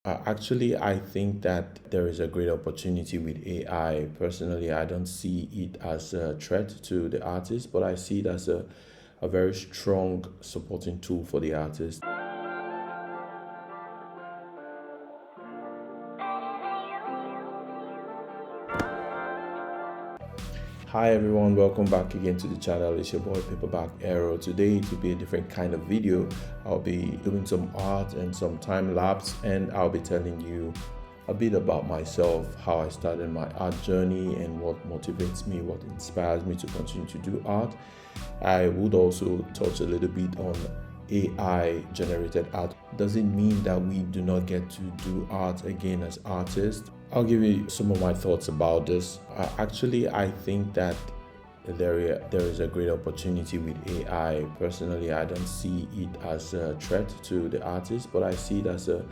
Actually, I think that there is a great opportunity with AI. Personally, I don't see it as a threat to the artist, but I see it as a very strong supporting tool for the artist. Hi everyone, welcome back again to the channel. It's your boy Paperback Arrow. Today it will be a different kind of video. I'll be doing some art and some time lapse, and I'll be telling you a bit about myself, how I started my art journey and what motivates me, what inspires me to continue to do art. I would also touch a little bit on AI generated art. Does it mean that we do not get to do art again as artists? I'll give you some of my thoughts about this. Actually, I think that there is a great opportunity with AI. Personally, I don't see it as a threat to the artist, but I see it as a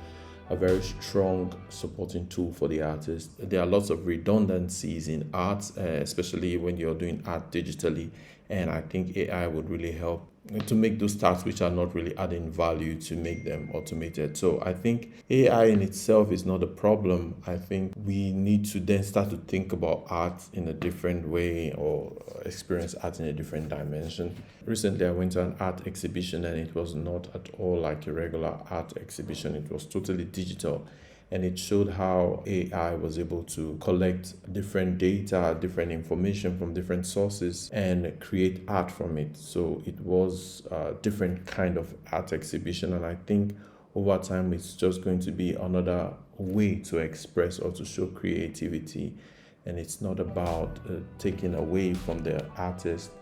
very strong supporting tool for the artist. There are lots of redundancies in art, especially when you're doing art digitally, and I think AI would really help to make those tasks which are not really adding value to make them automated. So I think AI in itself is not a problem. I think we need to then start to think about art in a different way or experience art in a different dimension. Recently, I went to an art exhibition and it was not at all like a regular art exhibition. It was totally digital, and it showed how AI was able to collect different data, different information from different sources and create art from it. So it was a different kind of art exhibition, and I think over time it's just going to be another way to express or to show creativity. And it's not about taking away from the artist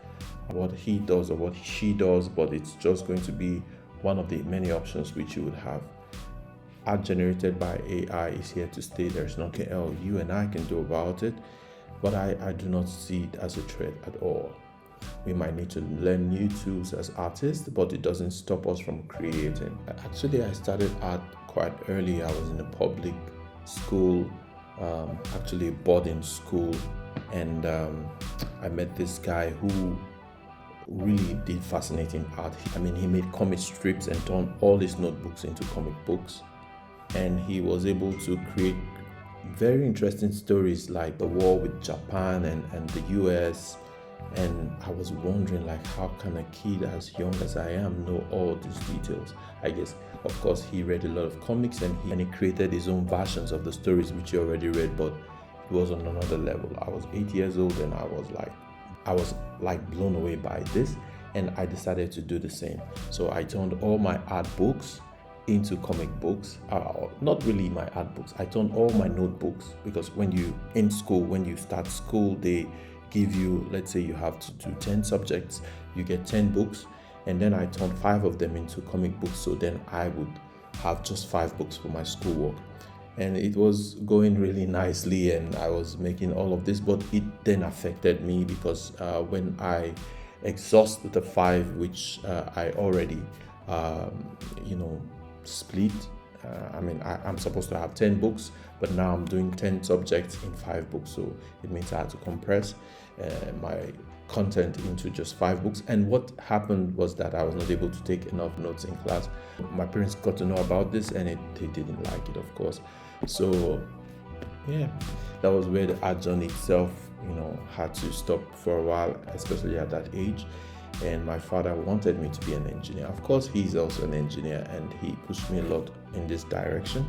what he does or what she does, but it's just going to be one of the many options which you would have. Art generated by AI is here to stay. There's nothing else you and I can do about it, but I do not see it as a threat at all. We might need to learn new tools as artists, but it doesn't stop us from creating. Actually, I started art quite early. I was in a public school, actually a boarding school, and I met this guy who really did fascinating art. I mean, he made comic strips and turned all his notebooks into comic books, and he was able to create very interesting stories like the war with Japan and the US. And I was wondering, like, how can a kid as young as I am know all these details? I guess, of course, he read a lot of comics, and he created his own versions of the stories which he already read, but he was on another level. I was 8 years old and I was like blown away by this, and I decided to do the same. So I turned all my art books into comic books. Not really my art books. I turned all my notebooks, because when you start school, they give you, let's say you have to do 10 subjects, you get 10 books, and then I turned 5 of them into comic books, so then I would have just 5 books for my schoolwork. And it was going really nicely, and I was making all of this, but it then affected me because when I exhaust the 5 which I already you know split. I'm supposed to have 10 books, but now I'm doing 10 subjects in 5 books. So it means I had to compress my content into just 5 books. And what happened was that I was not able to take enough notes in class. My parents got to know about this, and they didn't like it, of course. So yeah, that was where the art journey itself, had to stop for a while, especially at that age. And my father wanted me to be an engineer. Of course, he's also an engineer, and he pushed me a lot in this direction.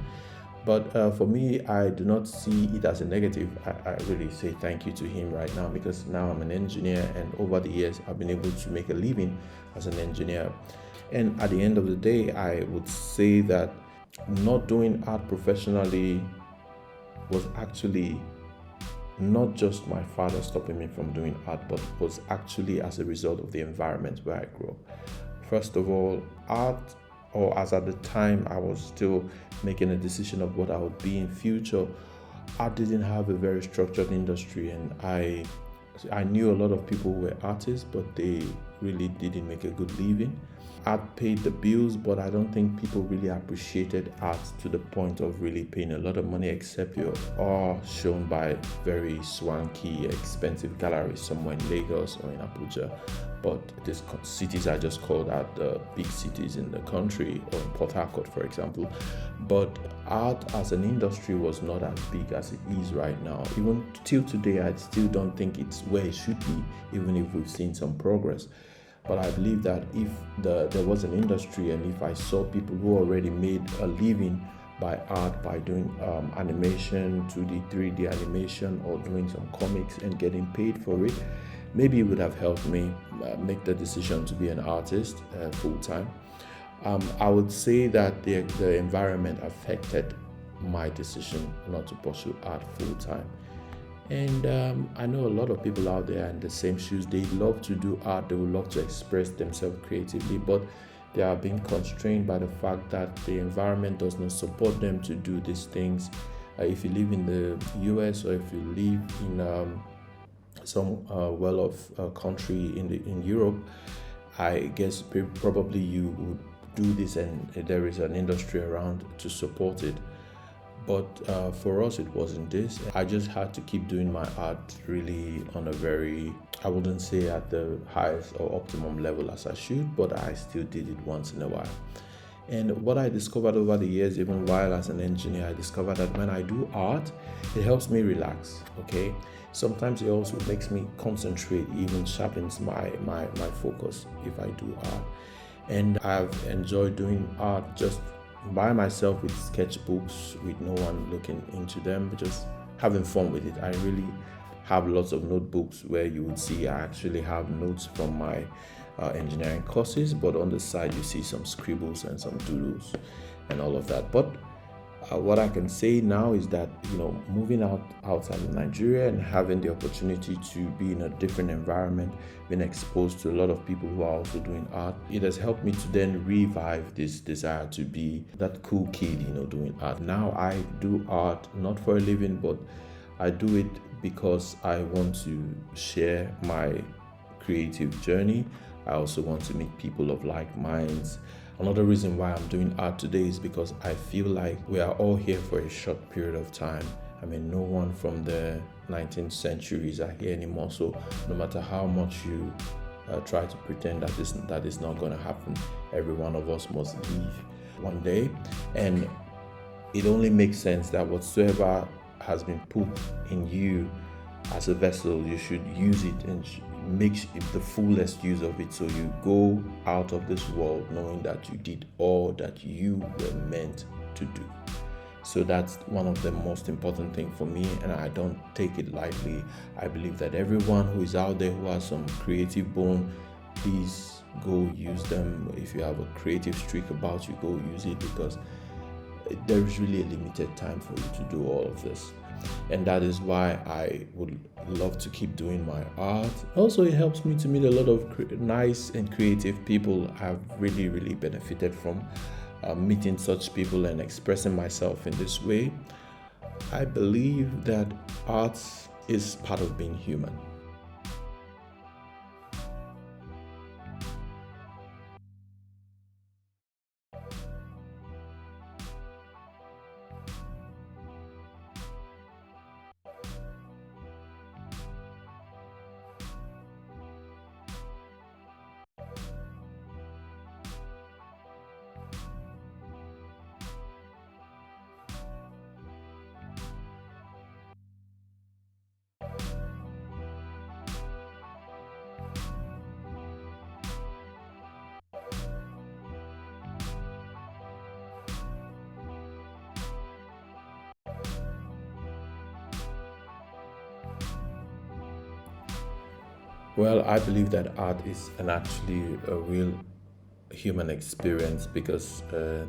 But for me, I do not see it as a negative. I really say thank you to him right now, because now I'm an engineer, and over the years, I've been able to make a living as an engineer. And at the end of the day, I would say that not doing art professionally was actually not just my father stopping me from doing art, but was actually as a result of the environment where I grew up. First of all, art, or as at the time I was still making a decision of what I would be in future, art didn't have a very structured industry, and I knew a lot of people who were artists, but they really didn't make a good living. art paid the bills, but I don't think people really appreciated art to the point of really paying a lot of money, except you are shown by very swanky, expensive galleries somewhere in Lagos or in Abuja. But these cities are just called out the big cities in the country, or in Port Harcourt, for example. But art as an industry was not as big as it is right now. Even till today, I still don't think it's where it should be, even if we've seen some progress. But I believe that if there was an industry, and if I saw people who already made a living by art, by doing animation, 2D, 3D animation, or doing some comics and getting paid for it, maybe it would have helped me make the decision to be an artist full time. I would say that the environment affected my decision not to pursue art full time. And I know a lot of people out there in the same shoes. They love to do art, they would love to express themselves creatively, but they are being constrained by the fact that the environment does not support them to do these things. If you live in the US, or if you live in some well-off country in Europe, I guess probably you would do this, and there is an industry around to support it. But for us, it wasn't this. I just had to keep doing my art really on a very, I wouldn't say at the highest or optimum level as I should, but I still did it once in a while. And what I discovered over the years, even while as an engineer, I discovered that when I do art, it helps me relax, okay? Sometimes it also makes me concentrate, even sharpens my focus if I do art. And I've enjoyed doing art just by myself with sketchbooks, with no one looking into them, just having fun with it. I really have lots of notebooks where you would see I actually have notes from my engineering courses, but on the side you see some scribbles and some doodles and all of that. But what I can say now is that, moving outside of Nigeria and having the opportunity to be in a different environment, being exposed to a lot of people who are also doing art, it has helped me to then revive this desire to be that cool kid, doing art. Now I do art not for a living, but I do it because I want to share my creative journey. I also want to meet people of like minds. Another reason why I'm doing art today is because I feel like we are all here for a short period of time. I mean, no one from the 19th centuries are here anymore. So no matter how much you try to pretend that is not going to happen, every one of us must leave one day. And it only makes sense that whatsoever has been put in you as a vessel, you should use it and make the fullest use of it, so you go out of this world knowing that you did all that you were meant to do. So that's one of the most important things for me, and I don't take it lightly. I believe that everyone who is out there who has some creative bone, please go use them. If you have a creative streak about you, go use it, because there is really a limited time for you to do all of this. And that is why I would love to keep doing my art. Also, it helps me to meet a lot of nice and creative people. I've really, really benefited from meeting such people and expressing myself in this way. I believe that art is part of being human. Well, I believe that art is actually a real human experience, because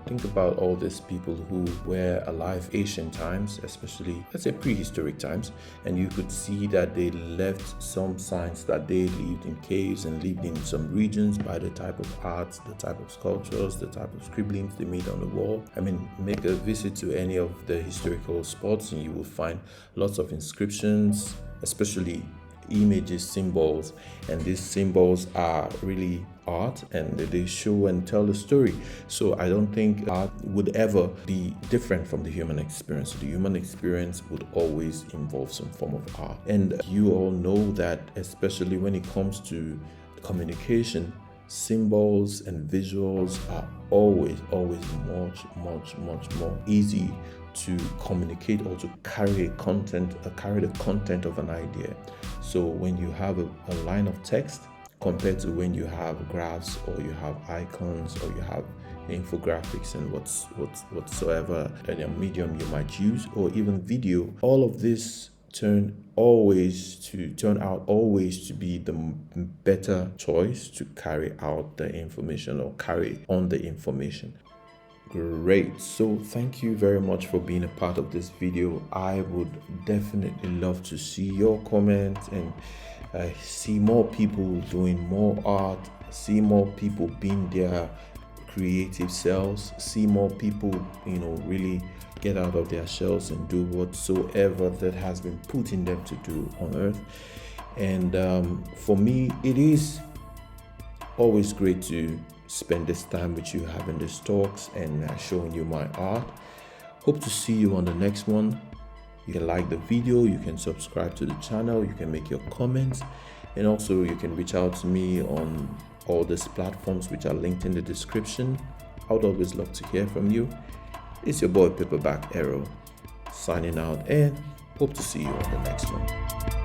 think about all these people who were alive ancient times, especially let's say prehistoric times, and you could see that they left some signs that they lived in caves and lived in some regions by the type of arts, the type of sculptures, the type of scribblings they made on the wall. I mean, make a visit to any of the historical spots and you will find lots of inscriptions, especially images, symbols, and these symbols are really art and they show and tell the story. So I don't think art would ever be different from the human experience. The human experience would always involve some form of art. And you all know that, especially when it comes to communication, symbols and visuals are always much more easy to communicate or to carry the content of an idea. So when you have a line of text compared to when you have graphs or you have icons or you have infographics and whatsoever medium you might use, or even video, all of this turn out always to be the better choice to carry out the information or carry on the information. Great. So thank you very much for being a part of this video. I would definitely love to see your comments and see more people doing more art, see more people being their creative selves, see more people, really get out of their shells and do whatsoever that has been put in them to do on earth. And for me, it is always great to spend this time with you, having these talks and showing you my art. Hope to see you on the next one. You can like the video, you can subscribe to the channel, you can make your comments, and also you can reach out to me on all these platforms which are linked in the description. I would always love to hear from you. It's your boy Paperback Arrow signing out, and hope to see you on the next one.